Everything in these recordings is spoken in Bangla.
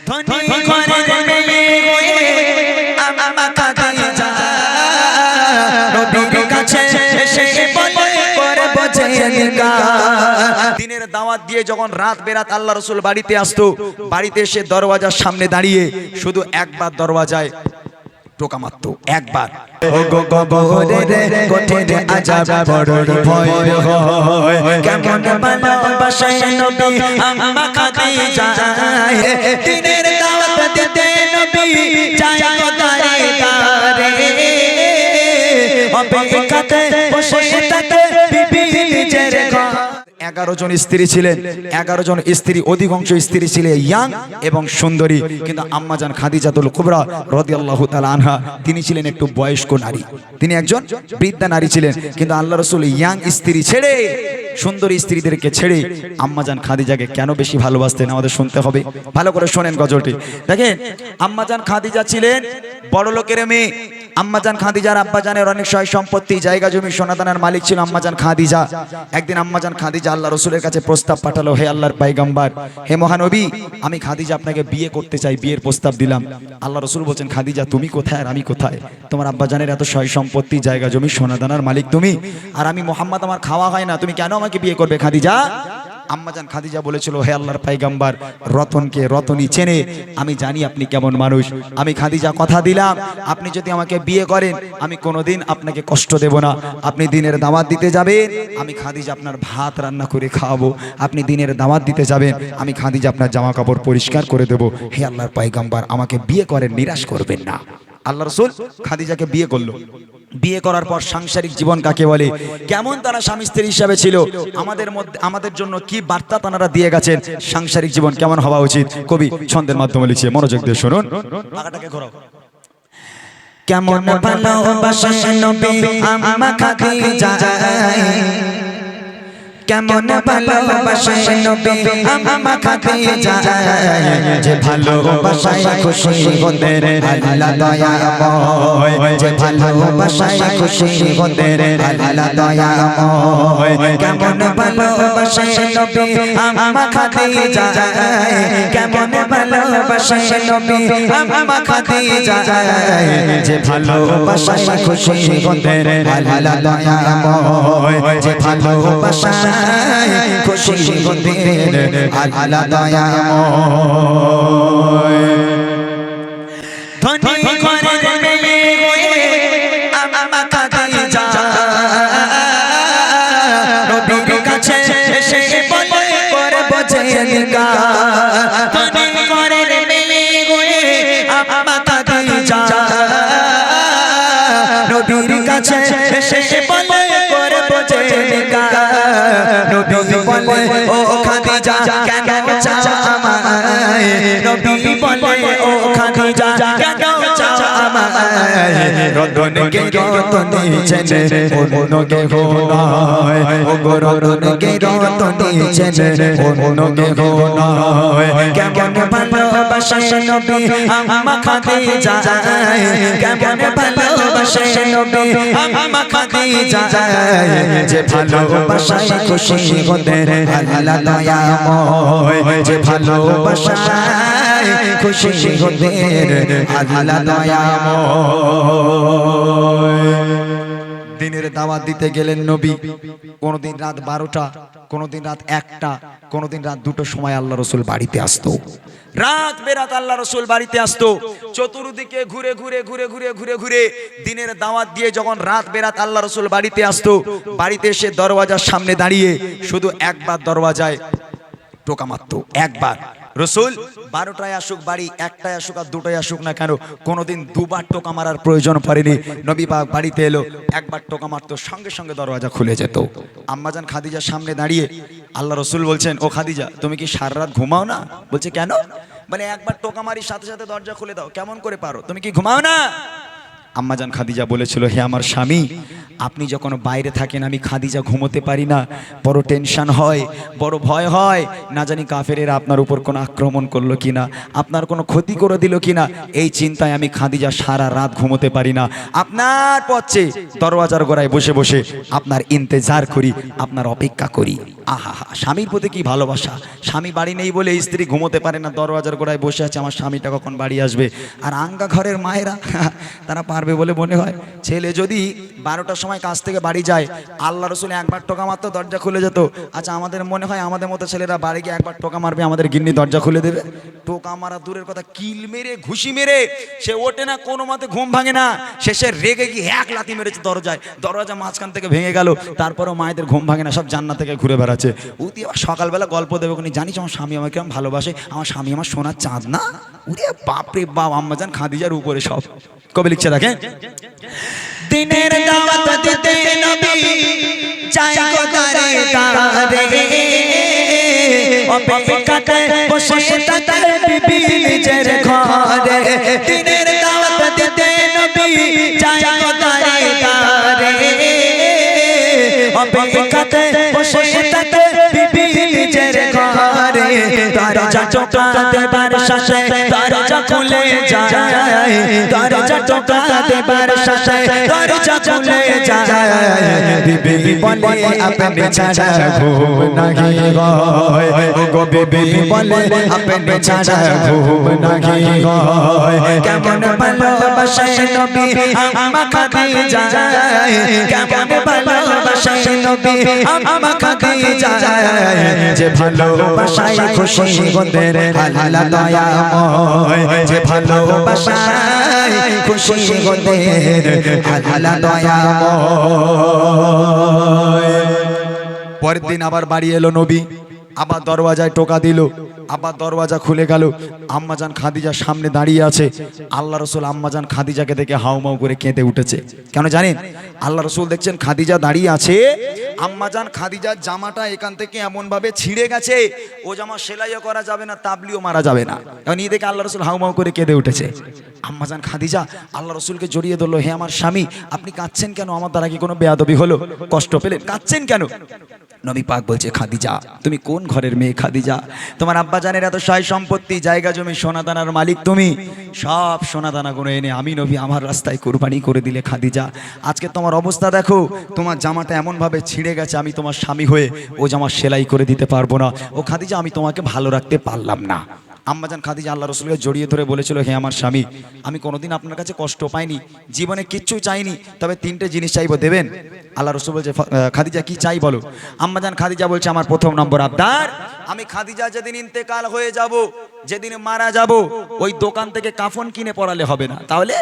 ধনী ঘরের মেয়ে হয়ে আম্মা খাদিজা নবীর কাছে এসে বলে করব যে নিকাহ। দিনের দাওয়াত দিয়ে যখন রাত বেরাত আল্লাহ রাসূল বাড়িতে আসতো, বাড়িতে এসে দরওয়াজার সামনে দাঁড়িয়ে শুধু একবার দরওয়াজায় টোকা মারতো, একবার। ও গো কবরের কঠিন আযাব বড় ভয় হয়, কেমন ভালোবাসায় নবী আম্মা খাদিজা, দিনের দাওয়াত দিতে নবী যায় কোথায় তারে, অপেক্ষাতে বসে থাকে বিবি নিজের ঘর। 11 জন স্ত্রী ছিলেন, 11 জন স্ত্রী, অধিকাংশ স্ত্রী ছিলেন ইয়াং এবং সুন্দরী, কিন্তু আম্মাজান খাদিজাতুল কুবরা রাদিয়াল্লাহু তাআলা আনহা তিনি ছিলেন একটু বয়স্ক নারী, তিনি একজন বৃদ্ধা নারী ছিলেন। কিন্তু আল্লাহ রাসূল ইয়াং স্ত্রী ছেড়ে, সুন্দরী স্ত্রীদেরকে ছেড়ে আম্মাজান খাদিজাকে কেন বেশি ভালোবাসতেন আমাদের শুনতে হবে। ভালো করে শোনেন গজলটি। দেখেন, আম্মাজান খাদিজা ছিলেন বড় লোকের মেয়ে। আম্মাজান খাদিজার আব্বাজানের অনেক সয় সম্পত্তি, জায়গা জমি, সোনাদানার মালিক ছিল আম্মাজান খাদিজা। একদিন আম্মাজান খাদিজা আল্লাহ রাসূলের কাছে প্রস্তাব পাঠালো, হে আল্লাহর পয়গম্বর, হে মহানবী, আমি খাদিজা আপনাকে বিয়ে করতে চাই, বিয়ের প্রস্তাব দিলাম। আল্লাহ রাসূল বলছেন, খাদিজা তুমি কোথায় আর আমি কোথায়? তোমার আব্বাজানের এত সয় সম্পত্তি, জায়গা জমি, সোনাদানার মালিক তুমি, আর আমি মোহাম্মদ, আমার খাওয়া হয় না, তুমি কেন আমাকে বিয়ে করবে খাদিজা? আম্মাজান খাদিজা বলেছিল, হে আল্লাহর পয়গম্বর, রতনকে রতনই চেনে, আমি জানি আপনি কেমন মানুষ। আমি খাদিজা কথা দিলাম, আপনি যদি আমাকে বিয়ে করেন আমি কোনোদিন আপনাকে কষ্ট দেব না। আপনি দিনের দাওয়াত দিতে যাবেন, আমি খাদিজা আপনার ভাত রান্না করে খাওয়াবো। আপনি দিনের দাওয়াত দিতে যাবেন, আমি খাদিজা আপনার জামা কাপড় পরিষ্কার করে দেব। হে আল্লাহর পয়গম্বর, আমাকে বিয়ে করেন, নিরাশ করবেন না। আল্লাহ রাসূল খাদিজাকে বিয়ে করলো। বিয়ে করার পর সাংসারিক জীবন কাকে বলে, কেমন তারা স্বামী স্ত্রী হিসাবে ছিল, আমাদের জন্য কি বার্তা তারা দিয়ে গেছেন, সাংসারিক জীবন কেমন হওয়া উচিত, কবি ছন্দের মাধ্যমে লিখছে, মনোযোগ দিয়ে শুনুন। আগাটাকে ঘোরাও। কেমন ভালোবাসে নবী আম্মা খাদিজা, কেমন ভালোবাসে নবী আম্মা খাদিজা, যে ভালোবাসায় খুশি হতেন আল্লাহ দয়াময়, যে ভালোবাসায় খুশি হতেন আল্লাহ দয়াময়। কেমন ভালোবাসে নবী আম্মা খাদিজা, কেমন ভালোবাসে নবী আম্মা খাদিজা, যে ভালোবাসায় খুশি হতেন আল্লাহ দয়াময়, যে ভালোবাসায় খুশি হতেন আল্লাহ দয়াময়। ধনী ঘরের মেয়ে হয়ে আম্মা খাদিজা নবীর কাছে এসে বলে করব যে নিকাহ। ধনী ঘরের মেয়ে হয়ে আম্মা খাদিজা নবীর কাছে এসে বলে করব যে নিকাহ। নবী বলে, ও খাদিজা কেন চাও আমায়, নবী বলে, ও খাদিজা কেন চাও আমায়, রতনকে রতনী চেনে অন্য কেহ নয়, ও গো রতনকে রতনী চেনে অন্য কেহ নয়। কেমন ভালোবাসে নবী আম্মা খাদিজা, কেমন ভালোবাসে নবী আম্মা খাদিজা, যে ভালোবাসায় খুশি হতেন আল্লাহ দয়াময়, যে ভালোবাসায় খুশি হতেন আল্লাহ দয়াময়। দিনের দাওয়াত দিতে গেলেন নবী, কোনদিন রাত 12টা, কোনদিন রাত 1টা, কোনদিন রাত 2টোর সময় আল্লাহ রাসূল বাড়িতে আসতো। রাত বেরাত আল্লাহ রাসূল বাড়িতে আসতো, চতুর্দিকে ঘুরে ঘুরে ঘুরে ঘুরে ঘুরে ঘুরে দিনের দাওয়াত দিয়ে যখন রাত বেরাত আল্লাহ রাসূল বাড়িতে আসতো, বাড়িতে এসে দরওয়াজার সামনে দাঁড়িয়ে শুধু একবার দরওয়াজায় টোকা মারতো, একবার। রাসূল 12টায় আসুক বাড়ি, 1টায় আসুক আর 2টায় আসুক না কেন, কোনোদিন দুবার টোকা মারার প্রয়োজন পড়েনি। নবী পাক বাড়িতে এলো, একবার টোকা মারতো, সঙ্গে সঙ্গে দরওয়াজা খুলে যেত। আম্মাজান খাদিজার সামনে দাঁড়িয়ে আল্লাহ রাসূল বলছেন, ও খাদিজা তুমি কি সারা রাত ঘুমাও না? বলছে কেন? মানে একবার টোকা মারি সাথে সাথে দরজা খুলে দাও, কেমন করে পারো, তুমি কি ঘুমাও না? আম্মাজান খাদিজা বলেছিল, হে আমার স্বামী, আপনি যখন বাইরে থাকেন আমি খাদিজা ঘুমোতে পারি না, বড় টেনশন হয়, বড় ভয় হয়, না জানি কাফেরেরা আপনার উপর কোনো আক্রমণ করলো কিনা, আপনার কোনো ক্ষতি করে দিল কিনা, এই চিন্তায় আমি খাদিজা সারা রাত ঘুমোতে পারি না। আপনার পথে দরওয়াজার গোড়ায় বসে বসে আপনার ইন্তজার করি, আপনার অপেক্ষা করি। আহা হা, স্বামীর প্রতি কি ভালোবাসা! স্বামী বাড়ি নেই বলে স্ত্রী ঘুমোতে পারে না, দরওয়াজার গোড়ায় বসে আছে আমার স্বামীটা কখন বাড়ি আসবে। আর আঙ্গা ঘরের মায়েরা তারা পারবে বলে মনে হয়। ছেলে যদি 12টার সময় কাজ থেকে বাড়ি যায়, আল্লাহ রসুল একবার টোকা মারতো দরজা খুলে যেত। আচ্ছা আমাদের মনে হয় আমাদের মতো ছেলেরা বাড়ি গিয়ে একবার টোকা মারবে, আমাদের গিন্নি দরজা খুলে দেবে? টোকা মারা দূরের কথা, কিল মেরে ঘুষি মেরে সে ওঠে না, কোনো মতে ঘুম ভাঙে না, শেষে রেগে গিয়ে এক লাথি মেরেছে দরজায়, দরজা মাঝখান থেকে ভেঙে গেল। তারপরেও মায়েদের ঘুম ভাঙে না, সব জান্নাত থেকে ঘুরে বেড়াচ্ছে। উনি সকালবেলা গল্প দেবে, উনি জানিস আমার স্বামী আমাকে কেমন ভালোবাসে, আমার স্বামী আমার সোনার চাঁদ না। উরে বাপরে বাপ, আম্মাজান খাদিজার উপরে সব। কবে লিখছে দেখেন, দিনের দাওয়াত দিতে নবী যায় গো দারে দারে, অপেক্ষাতে বসে থাকে বিবি নিজের ঘরে। দিনের দাওয়াত দিতে নবী যায় গো দারে দারে, অপেক্ষাতে বসে থাকে বিবি নিজের ঘরে। দরজা টোকা দেবার শাসে দরজা খুলে যায়, দরজা টোকা দেবার শাসে দরজা খুলে যায়। বিবি বলে আপনি ছাড়া ঘুম নাহি হয়, গো বিবি বলে আপনি ছাড়া ঘুম নাহি হয়। কেমন ভালোবাসে নবী আম্মা খাদিজা, কেমন ভালোবাসে নবী আম্মা খাদিজা, যে ভালোবাসায় খুশি গোদের আল্লাহ দয়াময়, যে ভালোবাসায় খুশি গোদের আল্লাহ দয়াময়। পরের দিন আবার বাড়ি এলো নবী, আবার দরওয়াজায় টোকা দিল, আবার দরওয়াজা খুলে গেল। আম্মাজান খাদিজা সামনে দাঁড়িয়ে আছে। আল্লাহ রসুল আম্মাজান খাদিজাকে দেখে হাউমাউ করে কেঁদে উঠেছে। কেন জানেন? আল্লাহ রসুল দেখছেন খাদিজা দাঁড়িয়ে আছে, আম্মাজান খাদিজার জামাটা এখান থেকে এমন ভাবে ছিঁড়ে গেছে, ও জামা সেলাইও করা যাবে না, তাবলিও মারা যাবে না। এখন এই দেখে আল্লাহ রসুল হাউমাউ করে কেঁদে উঠেছে। আম্মাজান খাদিজা আল্লাহ রসুলকে জড়িয়ে ধরলো, হে আমার স্বামী, আপনি কাঁদছেন কেন? আমার দ্বারা কি কোনো বেয়াদবি হলো? কষ্ট পেলেন? কাঁদছেন কেন? নবী পাক বলছে, খাদিজা তুমি কোন ঘরের মেয়ে খাদিজা? তোমার আব্বাজানের এত সয় সম্পত্তি, জায়গা জমি, সোনাদানার মালিক তুমি, সব সোনাদানাগুলো এনে আমি নবী আমার রাস্তায় কুরবানি করে দিলে খাদিজা। আজকে তোমার অবস্থা দেখো, তোমার জামাটা এমনভাবে ছিঁড়ে গেছে, আমি তোমার স্বামী হয়ে ও জামা সেলাই করে দিতে পারবো না। ও খাদিজা আমি তোমাকে ভালো রাখতে পারলাম না। আম্মাজান খাদিজা আল্লাহ রসুলকে জড়িয়ে ধরে বলেছিল, হে আমার স্বামী, আমি কোনোদিন আপনার কাছে কষ্ট পাইনি, জীবনে কিচ্ছু চাইনি, তবে 3টে জিনিস চাইবো, দেবেন? আল্লাহ রসুল বলছে, খাদিজা কি চাই বলো? আম্মাজান খাদিজা বলছে, আমার প্রথম নম্বর আবদার, আমি খাদিজা যেদিন ইন্তেকাল হয়ে যাব, যেদিন মারা যাব, ওই দোকান থেকে কাফন কিনে পরালে হবে না, তাহলে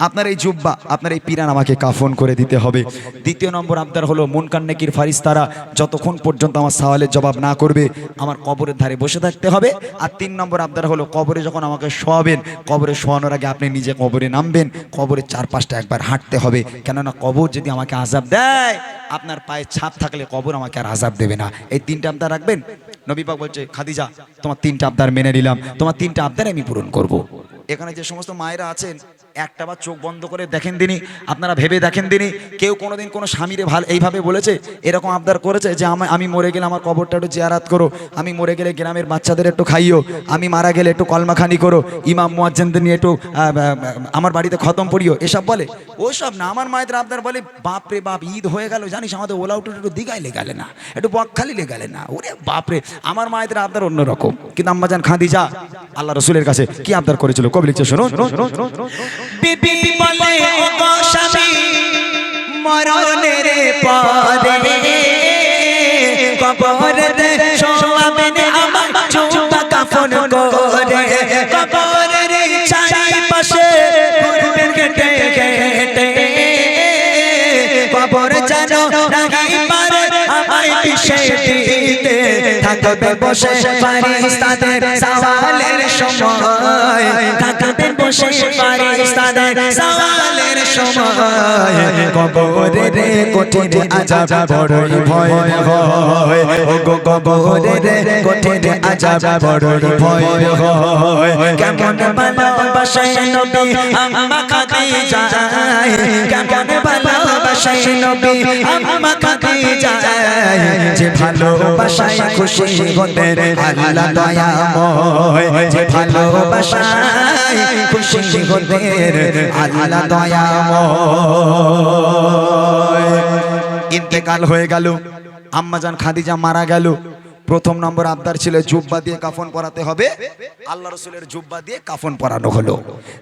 আপনার এই জুব্বা, আপনার এই পিরান আমাকে কাফন করে দিতে হবে। দ্বিতীয় নম্বর আবদার হলো, মুনকার নেকির ফারিস্তারা যতক্ষণ পর্যন্ত আমার সওয়ালের জবাব না করবে আমার কবরের ধারে বসে থাকতে হবে। আর 3 নম্বর আবদার হলো, কবরে যখন আমাকে শোয়াবেন, কবরে শোয়ানোর আগে আপনি নিজে কবরে নামবেন, কবরের 4-5টা একবার হাঁটতে হবে, কেননা কবর যদি আমাকে আযাব দেয়, আপনার পায়ে ছাপ থাকলে কবর আমাকে আর আযাব দেবে না। এই 3টে আবদার রাখবেন। নবী পাক বলছে, খাদিজা তোমার 3টে আবদার মেনে নিলাম, তোমার 3টে আবদার আমি পূরণ করব। এখানে যে সমস্ত মায়েরা আছেন, একটা বার চোখ বন্ধ করে দেখেন দিনই, আপনারা ভেবে দেখেন দিনই, কেউ কোনোদিন কোনো স্বামীরে এইভাবে বলেছে, এরকম আবদার করেছে যে আমি মরে গেলে আমার কবরটা একটু জিয়ারাত করো, আমি মরে গেলে গ্রামের বাচ্চাদের একটু খাইও, আমি মারা গেলে একটু কলমাখানি করো, ইমাম মুয়াজ্জিনদের নিয়ে একটু আমার বাড়িতে খতম পড়িও, এসব বলে? ওসব না। আমার মায়েদের আবদার বলে, বাপরে বাপ, ঈদ হয়ে গেল জানিস, আমাদের ওলাউটু একটু দিঘায় লেগালে না, একটু বকখালি লেগালে না, ওরে বাপরে। আমার মায়েদের আবদার অন্যরকম। কিন্তু আম্মাজান খাদিজা আল্লাহ রসুলের কাছে কি আবদার করেছিল, কবি লিখছে শুনুন। বিবি বলে, ও গো স্বামী, মরণের পরে কবরেতে শোয়াবেন আমার জুব্বা কাফন করে, কবরের চারিপাশে ঘুরবেন কেটে কেটে, কবর যেন রাখি পারে আমায় পিছে দিতে, থাকবে বসে ফারিস্তাদের সওয়ালের সময়, থাকবে বসে ফারিস্তাদের সওয়ালের সময়, কবরের কঠিন আযাব বড়ই ভয় হয়, ও গো কবরের কঠিন আযাব বড়ই ভয় হয়। কেমন ভালোবাসে নবী আম্মা খাদিজা, খাদিজা কেমন ভালোবাসায় নবী আম্মা খাদিজা যে ভালোবাসায় খুশি হতেন আল্লাহ দয়াময় যে ভালোবাসায় খুশি হতেন আল্লাহ দয়াময় ইন্তেকাল হয়ে গেল আম্মাজান খাদিজা মারা গেল প্রথম নম্বর আবদার ছিল জুব্বা দিয়ে কাফন পরাতে হবে আল্লাহ রাসূলের জুব্বা দিয়ে কাফন পরানো হলো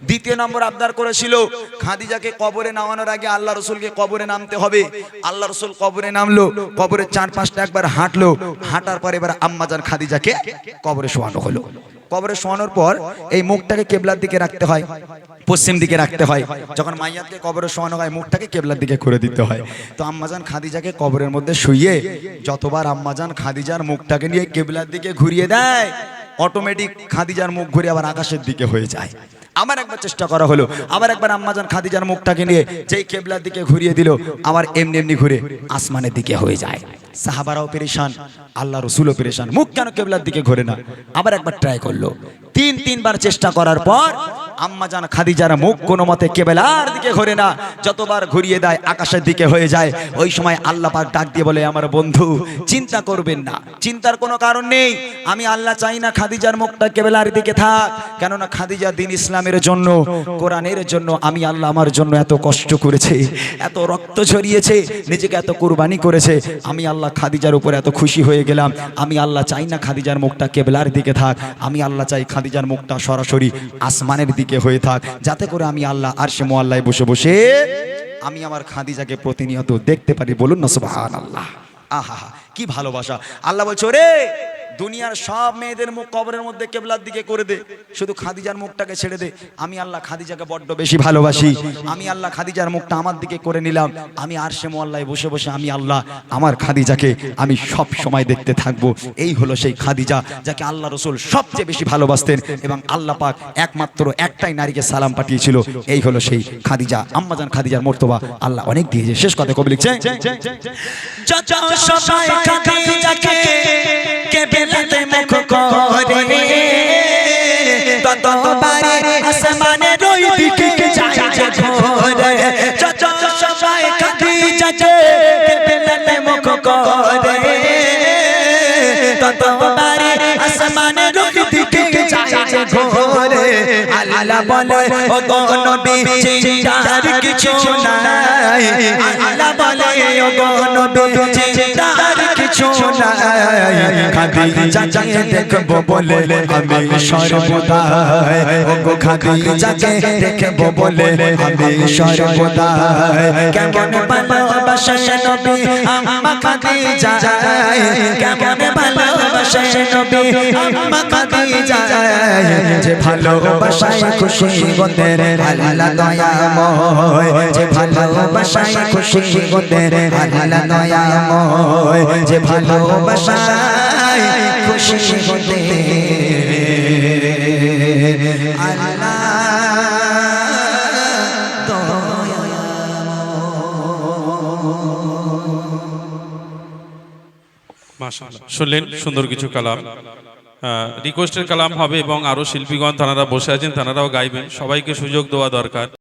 দ্বিতীয় নম্বর আবদার করেছিল খাদিজাকে কবরে নামানোর আগে আল্লাহ রাসূলকে কবরে নামতে হবে আল্লাহ রাসূল কবরে নামলো কবরের চারপাশটা একবার হাঁটলো হাঁটার পর এবার আম্মাজান খাদিজাকে কবরে শোয়ানো হলো কবরে শোয়ানোর পর এই মুখটাকে কিবলার দিকে রাখতে হয় পশ্চিম দিকে রাখতে হয় যখন মাইয়াতকে কবরে শোয়ানো হয় মুখটাকে কিবলার দিকে করে দিতে হয় তো আম্মাজান খাদিজাকে কবরের মধ্যে শুইয়ে যতবার আম্মাজান খাদিজার মুখটাকে নিয়ে কিবলার দিকে ঘুরিয়ে দেয় অটোমেটিক খাদিজার মুখ ঘুরে আবার আকাশের দিকে হয়ে যায় আবার একবার চেষ্টা করা হলো আবার একবার আম্মাজান খাদিজার মুখটাকে নিয়ে যেই কিবলার দিকে ঘুরিয়ে দিল আবার এমনি এমনি ঘুরে আসমানের দিকে হয়ে যায় সাহাবারাও পেরেশান আল্লাহ রাসূলও পেরেশান মুখ কেন কিবলার দিকে ঘুরে না আবার একবার ট্রাই করলো তিনবার চেষ্টা করার পর আম্মাজান খাদিজার মুখ কোনো মতে কিবলার দিকে ঘুরে না যতবার ঘুরিয়ে দেয় আকাশের দিকে হয়ে যায় ওই সময় আল্লাহ পাক ডাক দিয়ে বলে আমার বন্ধু চিন্তা করবেন না চিন্তার কোনো কারণ নেই আমি আল্লাহ চাই না খাদিজার মুখটা কিবলার দিকে থাক কেননা খাদিজা দ্বীন ইসলামের জন্য কোরআনের জন্য আমি আল্লাহ আমার জন্য এত কষ্ট করেছে এত রক্ত ঝরিয়েছে নিজেকে এত কুরবানি করেছে আমি আল্লাহ খাদিজার উপর এত খুশি হয়ে গেলাম আমি আল্লাহ চাই না খাদিজার মুখটা কিবলার দিকে থাক আমি আল্লাহ চাই খাদিজার মুখটা সরাসরি আসমানের দিকে হয়ে থাক যাতে করে আমি আল্লাহ আরশে মুআল্লায় বসে বসে আমি আমার খাদিজাকে প্রতিনিয়ত দেখতে পারি বলুন না সুবহানাল্লাহ আহা কি ভালোবাসা আল্লাহ বলছে ওরে দুনিয়ার সব মেয়েদের মুখ কবরের মধ্যে কিবলার দিকে করে দে শুধু খাদিজার মুখটাকে ছেড়ে দে আমি আল্লাহ খাদিজাকে বড্ড বেশি ভালোবাসি আমি আল্লাহ খাদিজার মুখটা আমার দিকে করে নিলাম আমি আরশে মুআল্লায় বসে বসে আমি আল্লাহ আমার খাদিজাকে আমি সব সময় দেখতে থাকবো এই হলো সেই খাদিজা যাকে আল্লাহ রাসূল সবচেয়ে বেশি ভালোবাসতেন এবং আল্লাহ পাক একমাত্র একটাই নারীকে সালাম পাঠিয়েছিল এই হলো সেই খাদিজা আম্মাজান খাদিজার মর্তবা আল্লাহ অনেক দিয়েছে শেষ কথা কবি লিখছে সবাই খাদিজাকে কেবলাতে মুখ করে ততবারে আসমানের ওই দিকে যায় ঘোরে যত সবাই খাদিজাকে কেবলাতে মুখ করে ততবারে আসমানের ওই দিকে যায় ঘোরে আল্লাহ বলে ও গো নবী চিন্তার কিছু নাই আল্লাহ বলে ও গো নবী চিন্তার কিছু নাই খাদিজাকে দেখবো বলে আমি সর্বদা ও গো খাদিজাকে দেখবো বলে আমি সর্বদা কেমন ভালোবাসে নবী আম্মা খাদিজা কেমন ভালোবাসে নবী আম্মা খাদিজা যে ভালোবাসায় খুশি হতেন আল্লাহ দয়াময় যে ভালোবাসায় খুশি হতেন আল্লাহ দয়াময় যে ভালোবাসায় খুশি হতেন আল্লাহ মাশাআল্লাহ শুনলেন সুন্দর কিছু কালাম রিকোয়েস্টের কালাম হবে এবং আরো শিল্পীগণ তারা বসে আছেন তারাও গাইবেন সবাইকে সুযোগ দেওয়া দরকার।